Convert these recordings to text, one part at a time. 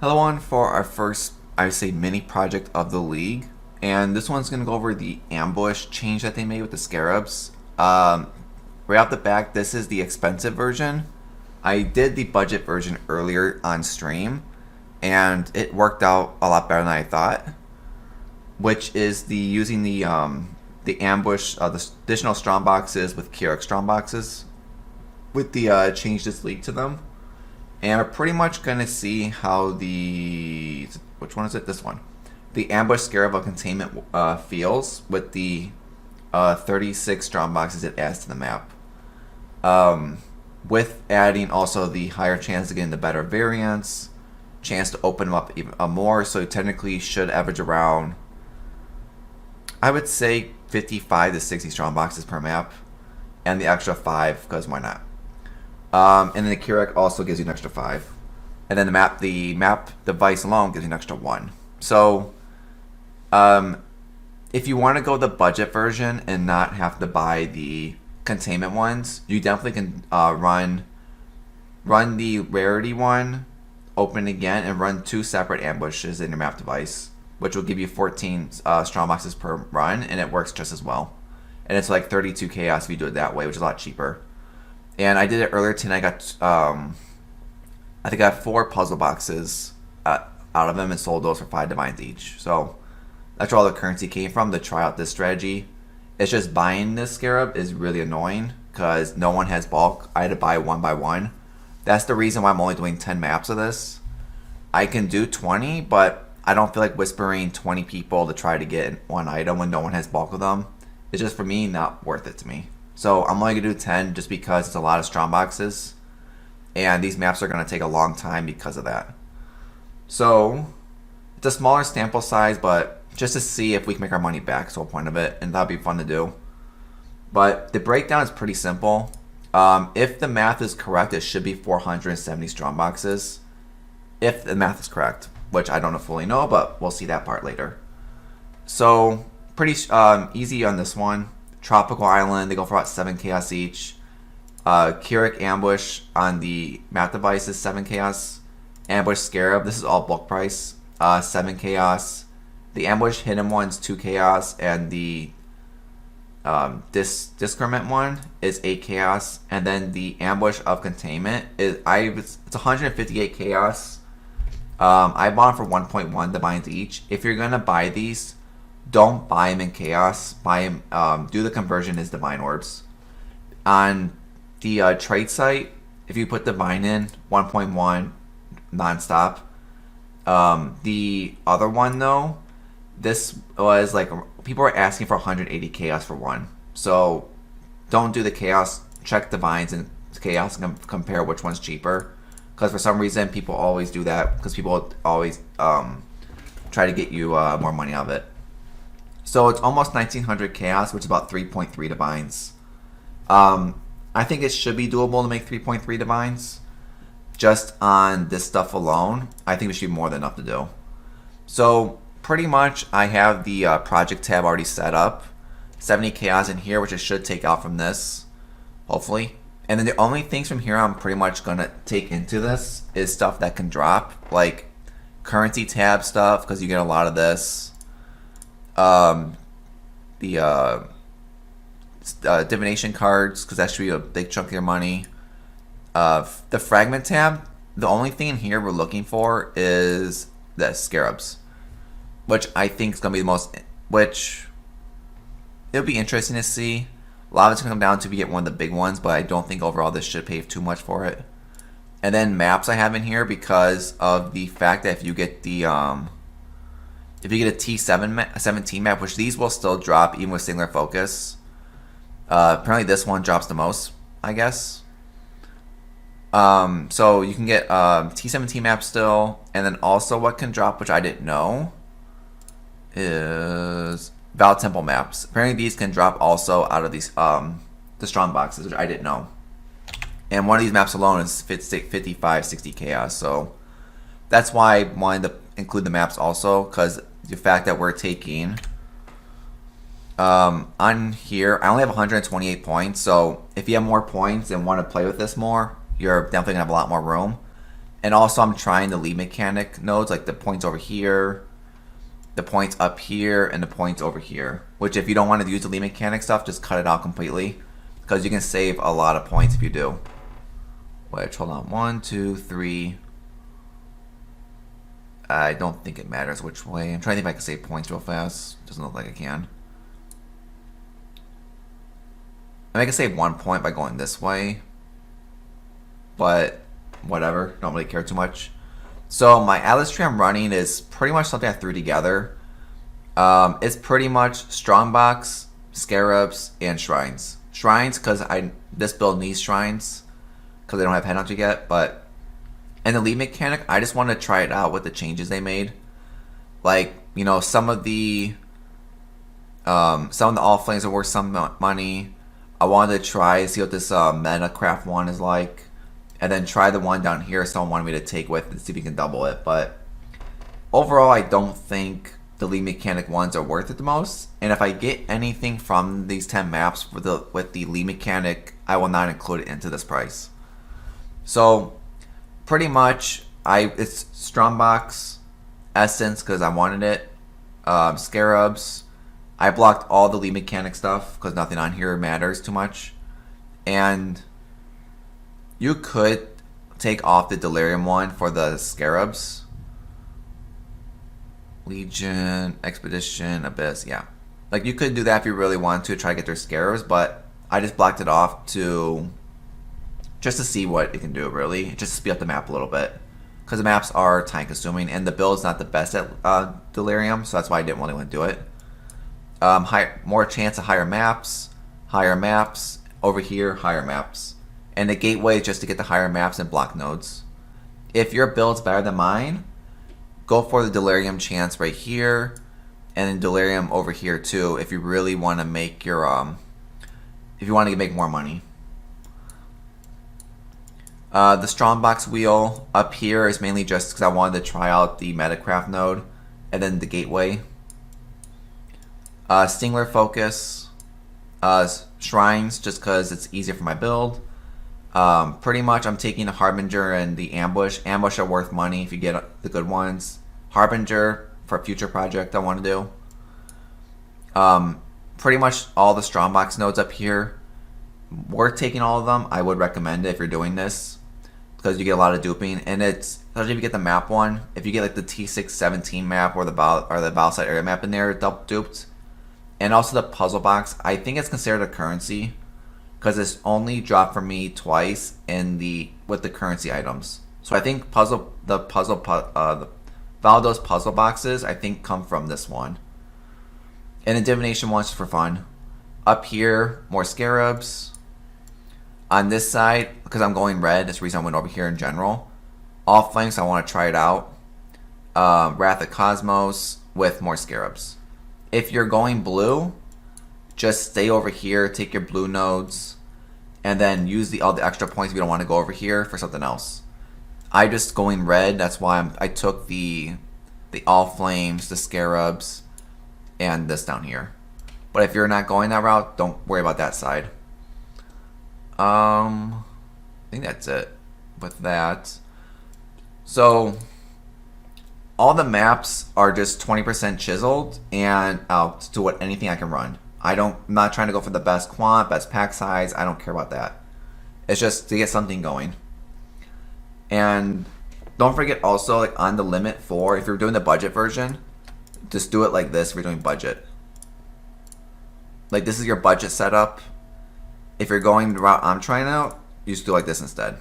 Hello on for our first, I would say, mini project of the league. And this one's going to go over the ambush change that they made with the scarabs. Right off the back, this is the expensive version. I did the budget version earlier on stream, and it worked out a lot better than I thought. Which is the using the ambush, the additional strong boxes with Keurig strong boxes, with the change this league to them. And we're pretty much going to see how which one is it? This one. The ambush scarab of containment feels with the 36 strong boxes it adds to the map. With adding also the higher chance of getting the better variants, chance to open them up even more, so technically should average around, I would say, 55 to 60 strong boxes per map, and the extra 5, because why not? And then the Keurig also gives you an extra 5. And then the map device alone gives you an extra 1. So, if you want to go the budget version and not have to buy the containment ones, you definitely can run the rarity one, open again, and run 2 separate ambushes in your map device, which will give you 14 strong boxes per run, and it works just as well. And it's like 32 chaos if you do it that way, which is a lot cheaper. And I did it earlier tonight. I got, I think I got 4 puzzle boxes out of them and sold those for 5 divines each. So that's where all the currency came from to try out this strategy. It's just buying this scarab is really annoying because no one has bulk. I had to buy one by one. That's the reason why I'm only doing 10 maps of this. I can do 20, but I don't feel like whispering 20 people to try to get one item when no one has bulk of them. It's just, for me, not worth it to me. So I'm only going to do 10 just because it's a lot of strong boxes. And these maps are going to take a long time because of that. So it's a smaller sample size, but just to see if we can make our money back is the whole point of it. And that'd be fun to do. But the breakdown is pretty simple. If the math is correct, it should be 470 strong boxes. If the math is correct, which I don't fully know, but we'll see that part later. So pretty easy on this one. Tropical Island, they go for about 7 chaos each. Keurig Ambush on the map device is 7 chaos. Ambush Scarab, this is all bulk price, 7 chaos. The Ambush Hidden one's 2 chaos, and the Discrement one is 8 chaos. And then the Ambush of Containment is it's 158 chaos. I bought them for 1.1 divines each. If you're gonna buy these, don't buy them in chaos. Buy them. Do the conversion as divine orbs. On the trade site, if you put divine in 1.1 nonstop. The other one though, this was like people were asking for 180 chaos for one. So don't do the chaos. Check divines and chaos and compare which one's cheaper. Because for some reason people always do that because people always try to get you more money out of it. So it's almost 1900 chaos, which is about 3.3 divines. I think it should be doable to make 3.3 divines. Just on this stuff alone, I think it should be more than enough to do. So pretty much I have the project tab already set up. 70 chaos in here, which I should take out from this, hopefully. And then the only things from here I'm pretty much going to take into this is stuff that can drop, like currency tab stuff, because you get a lot of this. The divination cards, because that should be a big chunk of your money. The fragment tab, the only thing in here we're looking for is the scarabs, which I think is going to be the most, which it'll be interesting to see. A lot of it's going to come down to if you get one of the big ones, but I don't think overall this should pay too much for it. And then maps I have in here because of the fact that if you get the if you get a T17 map, which these will still drop even with singular focus. Apparently this one drops the most, I guess. So you can get T17 map still, and then also what can drop, which I didn't know, is Val Temple maps. Apparently these can drop also out of these the strong boxes, which I didn't know. And one of these maps alone is 55, 60 chaos. So that's why I wanted to include the maps also, because the fact that we're taking on here, I only have 128 points. So if you have more points and want to play with this more, you're definitely gonna have a lot more room. And also I'm trying the lead mechanic nodes, like the points over here, the points up here, and the points over here. Which if you don't want to use the lead mechanic stuff, just cut it out completely. Because you can save a lot of points if you do. Which, hold on, 1, 2, 3. I don't think it matters which way. I'm trying to think if I can save points real fast. Doesn't look like I can. I mean, I can save 1 point by going this way. But whatever, don't really care too much. So my Atlas tree I'm running is pretty much something I threw together. It's pretty much strongbox, scarabs, and shrines. Shrines because this build needs shrines because I don't have headhunter yet. But and the lead mechanic, I just wanted to try it out with the changes they made. Like, you know, some of the all flames are worth some money. I wanted to try see what this Metacraft one is like. And then try the one down here someone wanted me to take with and see if we can double it. But overall, I don't think the lead mechanic ones are worth it the most. And if I get anything from these 10 maps with the lead mechanic, I will not include it into this price. So pretty much, it's Strongbox, Essence because I wanted it, Scarabs. I blocked all the lead mechanic stuff because nothing on here matters too much. And you could take off the Delirium one for the Scarabs. Legion, Expedition, Abyss, yeah. Like, you could do that if you really want to try to get their Scarabs, but I just blocked it off just to see what it can do, really. Just to speed up the map a little bit. Because the maps are time consuming, and the build's not the best at Delirium, so that's why I didn't really want to do it. More chance of higher maps, over here, higher maps. And the gateway is just to get the higher maps and block nodes. If your build's better than mine, go for the Delirium chance right here, and then Delirium over here too. If you really want to make your if you want to make more money. The Strongbox wheel up here is mainly just because I wanted to try out the Metacraft node, and then the gateway. Stingler focus, shrines just because it's easier for my build. Pretty much I'm taking the Harbinger and the Ambush. Ambush are worth money if you get the good ones. Harbinger for a future project I want to do. Pretty much all the Strongbox nodes up here. Worth taking all of them. I would recommend it if you're doing this because you get a lot of duping, and it's especially if you get the map one. If you get like the T617 map or the Battlefield area map in there, double duped. And also the puzzle box. I think it's considered a currency because it's only dropped for me twice with the currency items. So I think the Valdo's puzzle boxes I think come from this one. And the divination one's for fun. Up here, more scarabs. On this side, because I'm going red, that's the reason I went over here in general. All flanks, I want to try it out. Wrath of Cosmos with more scarabs. If you're going blue, just stay over here, take your blue nodes, and then use all the extra points if you don't want to go over here for something else. I'm just going red, that's why I took the all flames, the scarabs, and this down here. But if you're not going that route, don't worry about that side. I think that's it with that. So all the maps are just 20% chiseled and out to anything I can run. I'm not trying to go for the best quant, best pack size. I don't care about that. It's just to get something going. And don't forget also, like on the limit 4, if you're doing the budget version, just do it like this if you're doing budget. Like this is your budget setup. If you're going the route I'm trying out, you just do like this instead.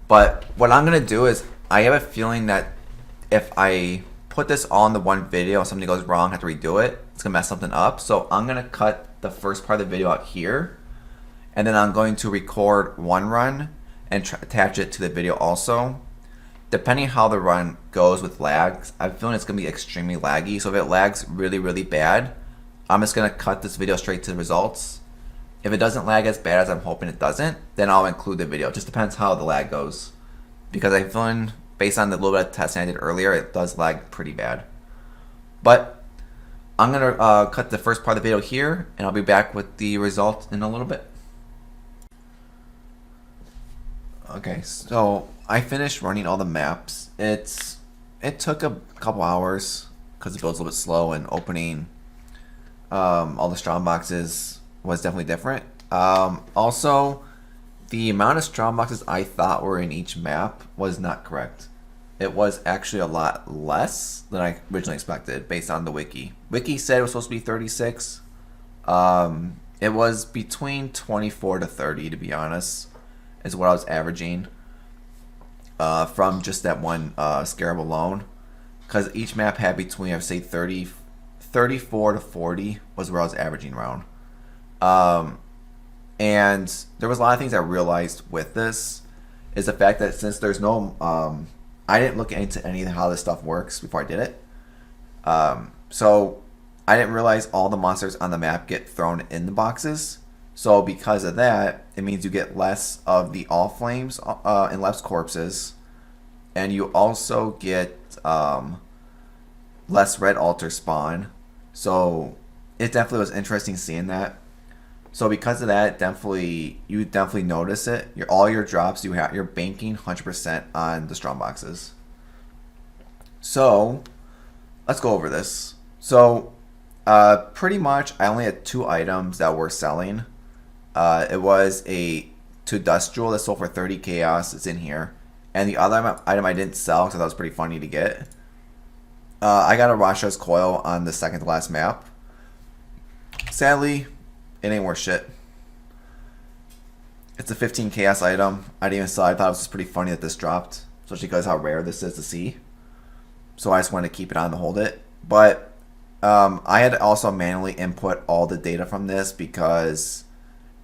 But what I'm gonna do is, I have a feeling that if I put this all in the one video and something goes wrong, I have to redo it, it's gonna mess something up. So I'm gonna cut the first part of the video out here, and then I'm going to record one run and attach it to the video also. Depending on how the run goes with lags, I'm feeling it's gonna be extremely laggy. So if it lags really, really bad, I'm just gonna cut this video straight to the results. If it doesn't lag as bad as I'm hoping it doesn't, then I'll include the video. It just depends how the lag goes. Because I'm feeling, based on the little bit of testing I did earlier, it does lag pretty bad. But I'm going to cut the first part of the video here, and I'll be back with the result in a little bit. Okay, so I finished running all the maps. It took a couple hours because the build's a little bit slow, and opening all the strong boxes was definitely different. Also, the amount of strong boxes I thought were in each map was not correct. It was actually a lot less than I originally expected based on the wiki. Wiki said it was supposed to be 36. It was between 24 to 30, to be honest, is what I was averaging from just that one scarab alone. Because each map had between, I would say, 34 to 40 was where I was averaging around. And there was a lot of things I realized with this is the fact that since there's no, I didn't look into any of how this stuff works before I did it. So I didn't realize all the monsters on the map get thrown in the boxes. So because of that, it means you get less of the all flames and less corpses, and you also get less red altar spawn. So it definitely was interesting seeing that. So because of that, you definitely notice it. All your drops you're banking 100% on the strong boxes. So let's go over this. So pretty much I only had 2 items that were selling. It was a 2 dust jewel that sold for 30 chaos. It's in here. And the other item I didn't sell because that was pretty funny to get. I got a Rasha's coil on the second to last map. Sadly, it ain't worth shit. It's a 15 chaos item. I didn't even sell it. I thought it was just pretty funny that this dropped, especially because how rare this is to see. So I just wanted to keep it on to hold it. But I had to also manually input all the data from this because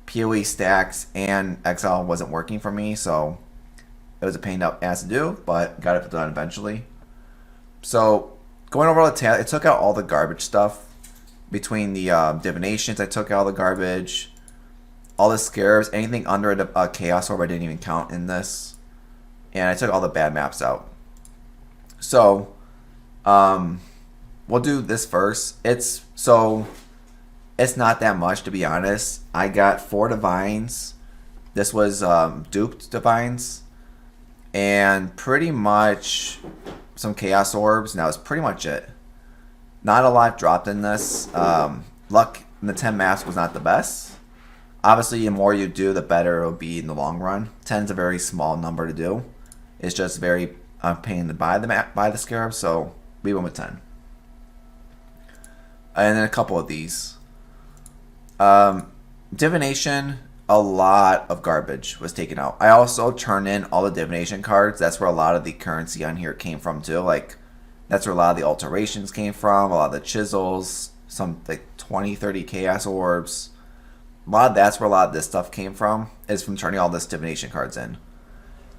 POE stacks and Excel wasn't working for me. So it was a pain ass to do, but got it done eventually. So going over all the it took out all the garbage stuff. Between the divinations, I took out all the garbage. All the scarabs, anything under a chaos orb I didn't even count in this. And I took all the bad maps out. So, we'll do this first. It's not that much, to be honest. I got 4 divines. This was duped divines. And pretty much some chaos orbs. And that was pretty much it. Not a lot dropped in this. Luck in the 10 maps was not the best. Obviously, the more you do, the better it will be in the long run. 10 is a very small number to do. It's just very pain to buy the scarab, so we went with 10. And then a couple of these. Divination, a lot of garbage was taken out. I also turned in all the divination cards. That's where a lot of the currency on here came from too. Like, that's where a lot of the alterations came from, a lot of the chisels, some like 20, 30 chaos orbs. That's where a lot of this stuff came from, is from turning all this divination cards in.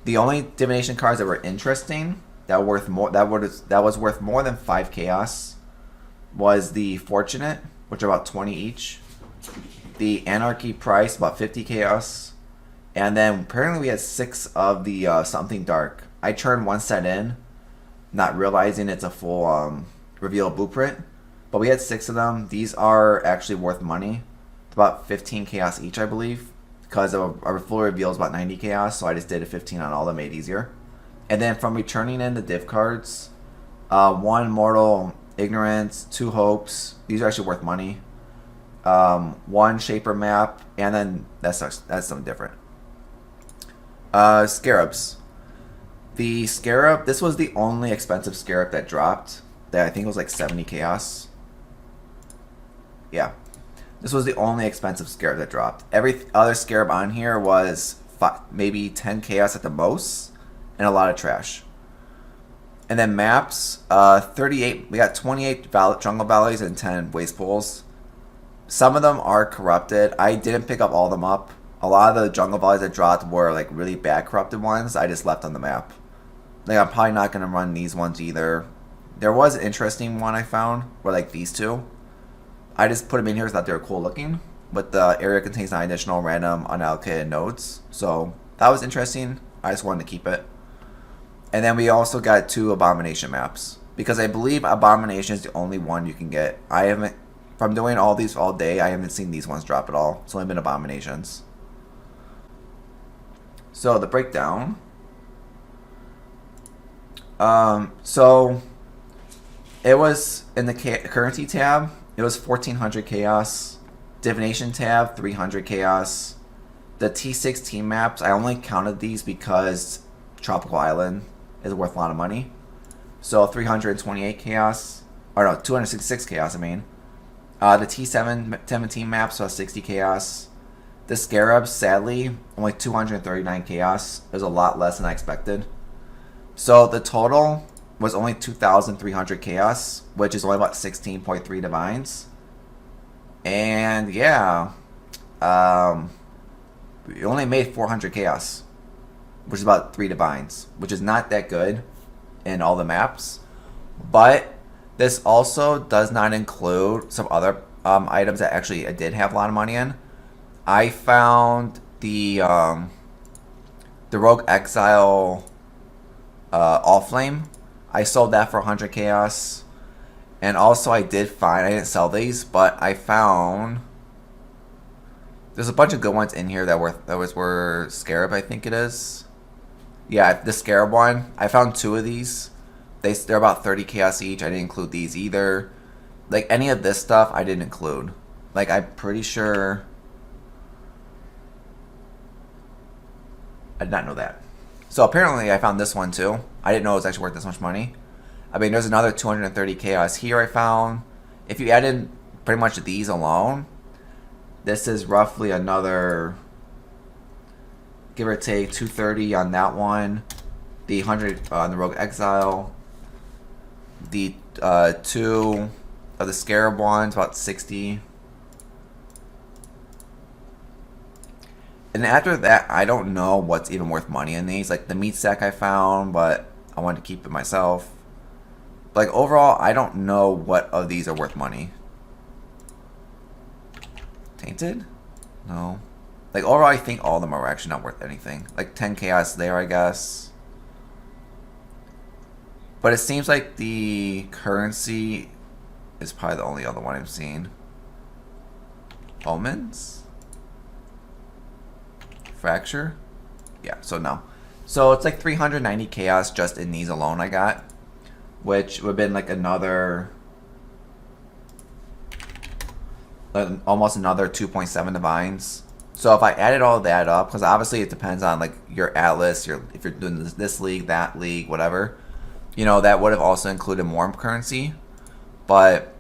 The only divination cards that were interesting, that was worth more than 5 chaos, was the Fortunate, which are about 20 each. The Anarchy price, about 50 chaos. And then apparently we had 6 of the Something Dark. I turned 1 set in, not realizing it's a full reveal blueprint, but we had 6 of them. These are actually worth money. It's about 15 chaos each, I believe, because our full reveal is about 90 chaos, so I just did a 15 on all that, made it easier. And then from returning in the div cards, 1 Mortal Ignorance, 2 Hopes. These are actually worth money. 1 Shaper map, and then that's something different. Scarabs. The scarab, this was the only expensive scarab that dropped. That I think was like 70 chaos. Yeah. This was the only expensive scarab that dropped. Every other scarab on here was maybe 10 chaos at the most, and a lot of trash. And then maps, 38. We got 28 jungle valleys and 10 waste pools. Some of them are corrupted. I didn't pick up all of them up. A lot of the jungle valleys that dropped were like really bad corrupted ones. I just left on the map. Like, I'm probably not going to run these ones either. There was an interesting one I found, where like these 2. I just put them in here because I thought they were cool looking. But the area contains 9 additional random unallocated nodes. So that was interesting. I just wanted to keep it. And then we also got 2 Abomination maps. Because I believe Abomination is the only one you can get. From doing all these all day, I haven't seen these ones drop at all. It's only been Abominations. So the breakdown. So it was in the currency tab. It was 1400 chaos. Divination tab 300 chaos. The T16 maps, I only counted these because Tropical Island is worth a lot of money. So 328 chaos, or no, 266 chaos. I mean, the T17 maps was 60 chaos. The scarabs, sadly, only 239 chaos. It was a lot less than I expected. So the total was only 2,300 chaos, which is only about 16.3 divines. And yeah, we only made 400 chaos, which is about 3 divines, which is not that good in all the maps. But this also does not include some other items that actually I did have a lot of money in. I found the Rogue Exile All Flame. I sold that for 100 chaos. And also I did find, I didn't sell these, but I found there's a bunch of good ones in here that were Scarab, I think it is. Yeah, the Scarab one. I found 2 of these. They're about 30 chaos each. I didn't include these either. Like any of this stuff I didn't include. Like I'm pretty sure I did not know that. So apparently I found this one too. I didn't know it was actually worth this much money. I mean, there's another 230 chaos here I found. If you add in pretty much these alone, this is roughly another, give or take, 230 on that one. The 100 on the Rogue Exile. The 2 of the Scarab ones, about 60. And after that, I don't know what's even worth money in these. Like the meat sack I found, but I wanted to keep it myself. Like overall, I don't know what of these are worth money. Tainted? No. Like overall, I think all of them are actually not worth anything. Like 10 chaos there, I guess. But it seems like the currency is probably the only other one I've seen. Omens? Fracture? Yeah, so no. So it's like 390 chaos just in these alone I got. Which would have been like another, almost another 2.7 divines. So if I added all that up, because obviously it depends on like your atlas, if you're doing this league, that league, whatever, you know, that would have also included more currency. But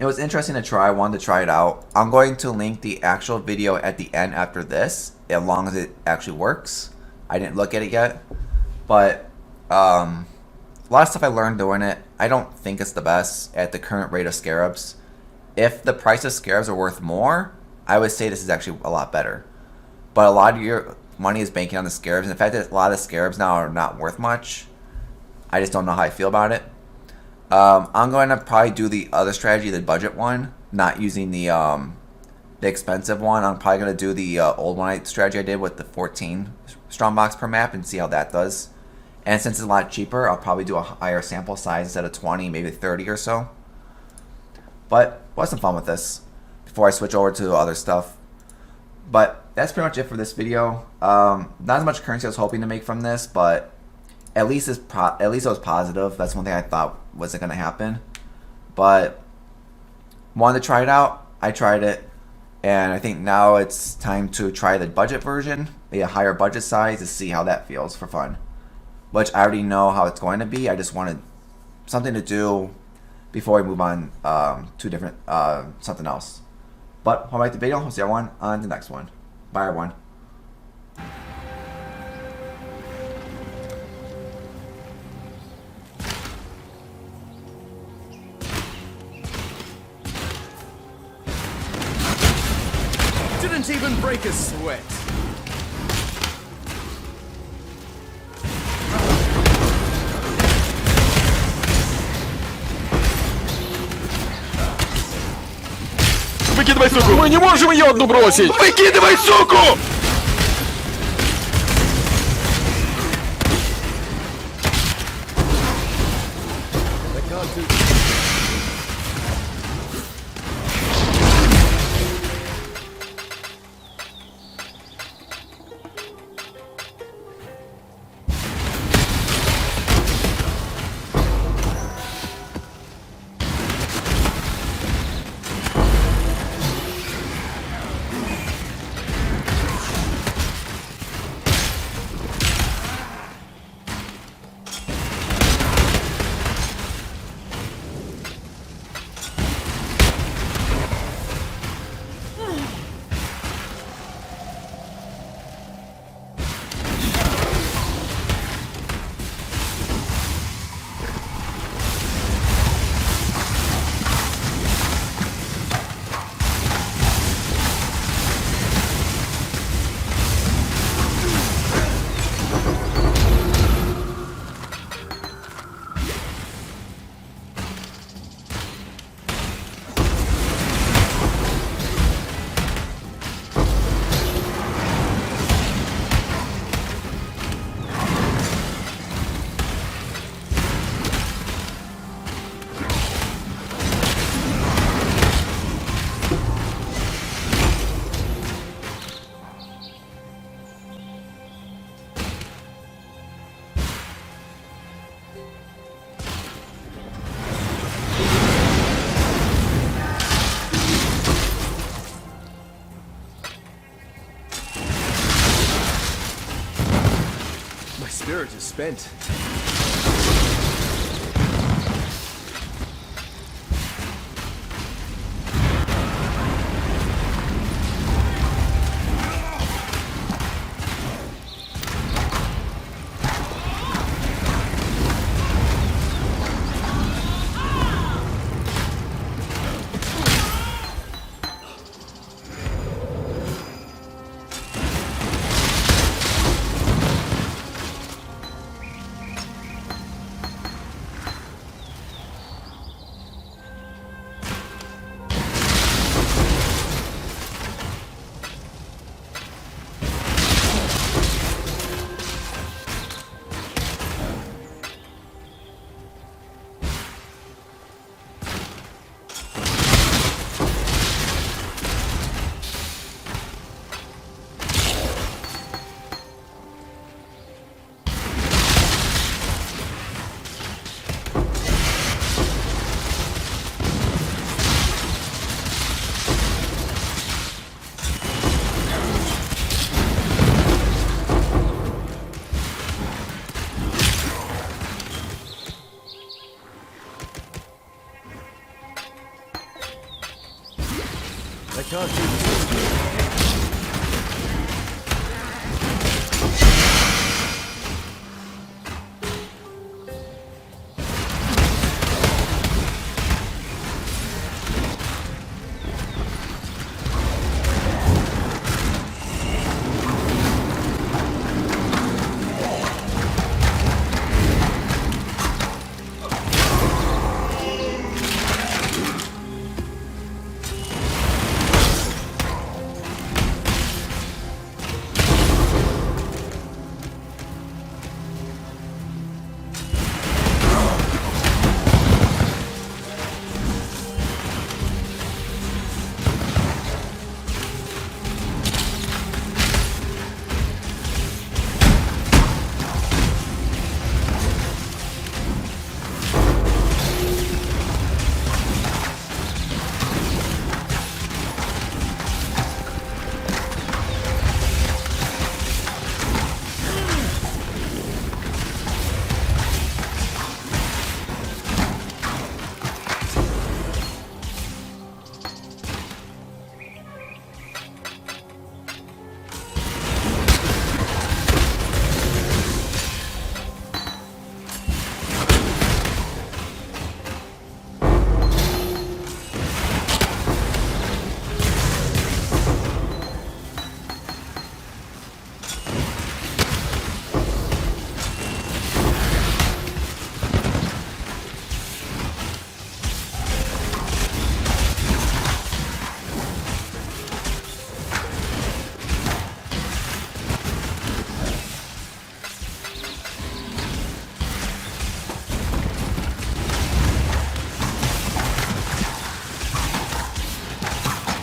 it was interesting to try. I wanted to try it out. I'm going to link the actual video at the end after this, as long as it actually works. I didn't look at it yet, but a lot of stuff I learned doing it. I don't think it's the best at the current rate of scarabs. If the price of scarabs are worth more, I would say this is actually a lot better. But a lot of your money is banking on the scarabs. And the fact that a lot of scarabs now are not worth much, I just don't know how I feel about it. I'm going to probably do the other strategy, the budget one, not using the expensive one. I'm probably going to do the old one strategy I did with the 14 strong box per map and see how that does. And since it's a lot cheaper, I'll probably do a higher sample size instead of 20, maybe 30 or so. But we'll have some fun with this before I switch over to other stuff. But that's pretty much it for this video. Not as much currency I was hoping to make from this, but at least it was positive. That's one thing I thought wasn't going to happen. But wanted to try it out. I tried it. And I think now it's time to try the budget version, a higher budget size, to see how that feels for fun. Which I already know how it's going to be. I just wanted something to do before we move on to different something else. But hope you liked the video. I'll see everyone on the next one. Bye, everyone. Didn't even break a sweat. Выкидывай суку! Мы не можем ее одну бросить! Выкидывай суку! spirit is spent. I can't do this.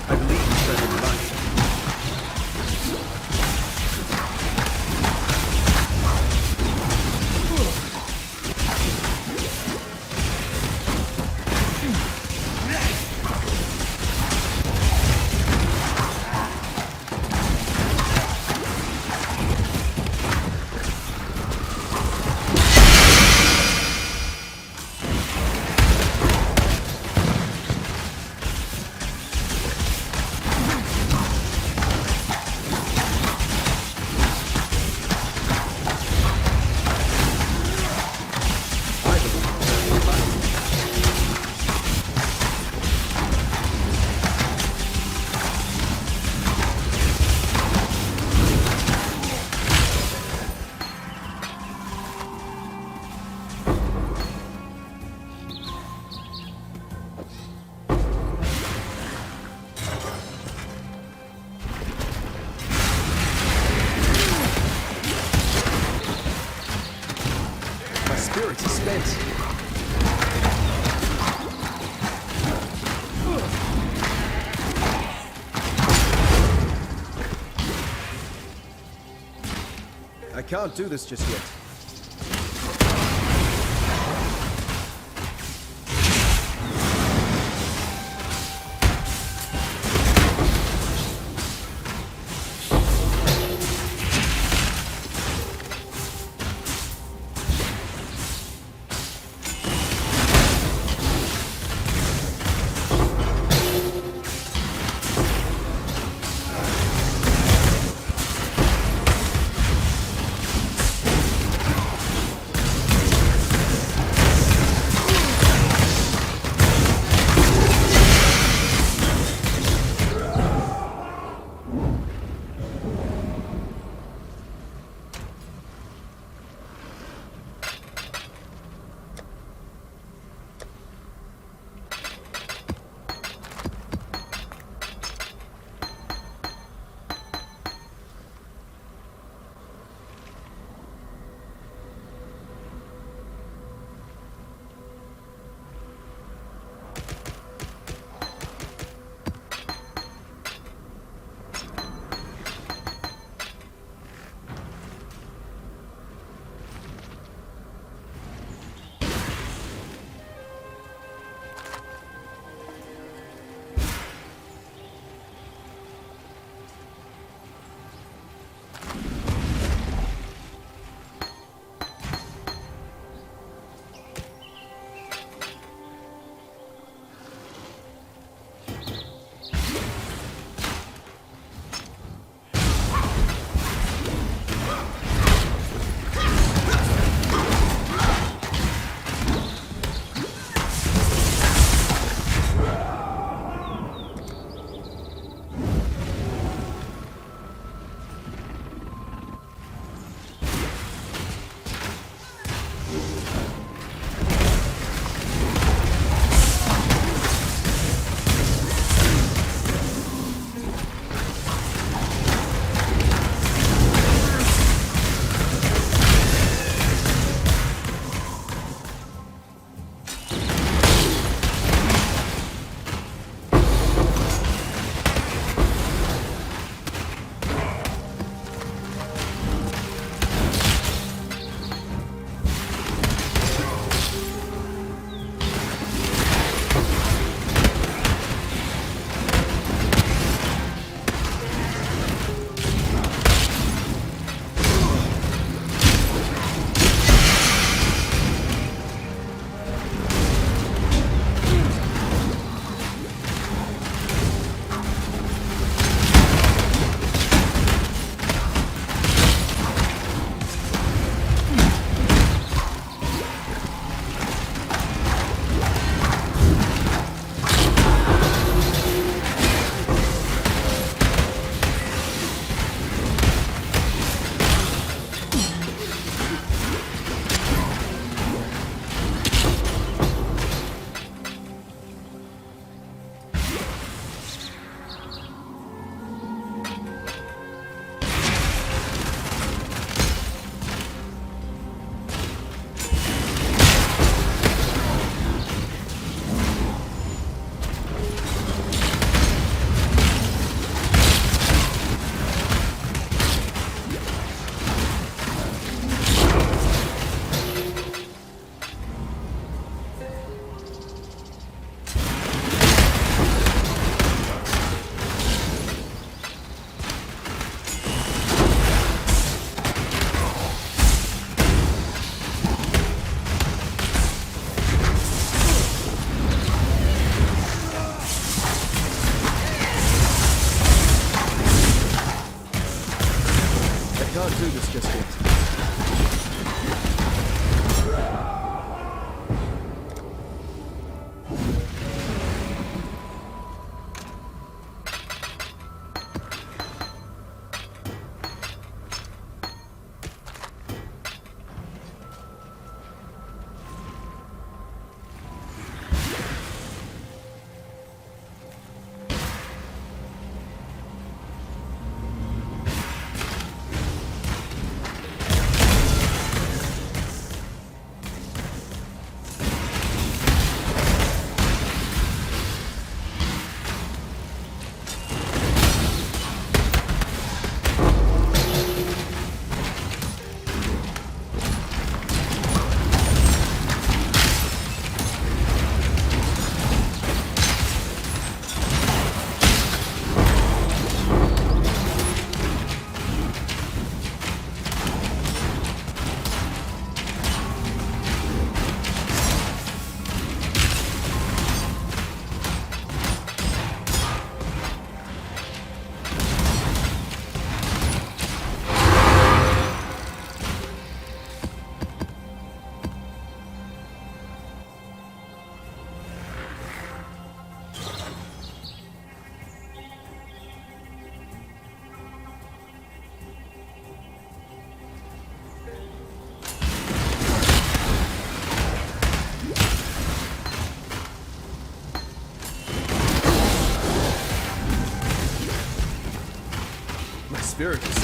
I believe you said it right. My spirit is spent. I can't do this just yet. spirits.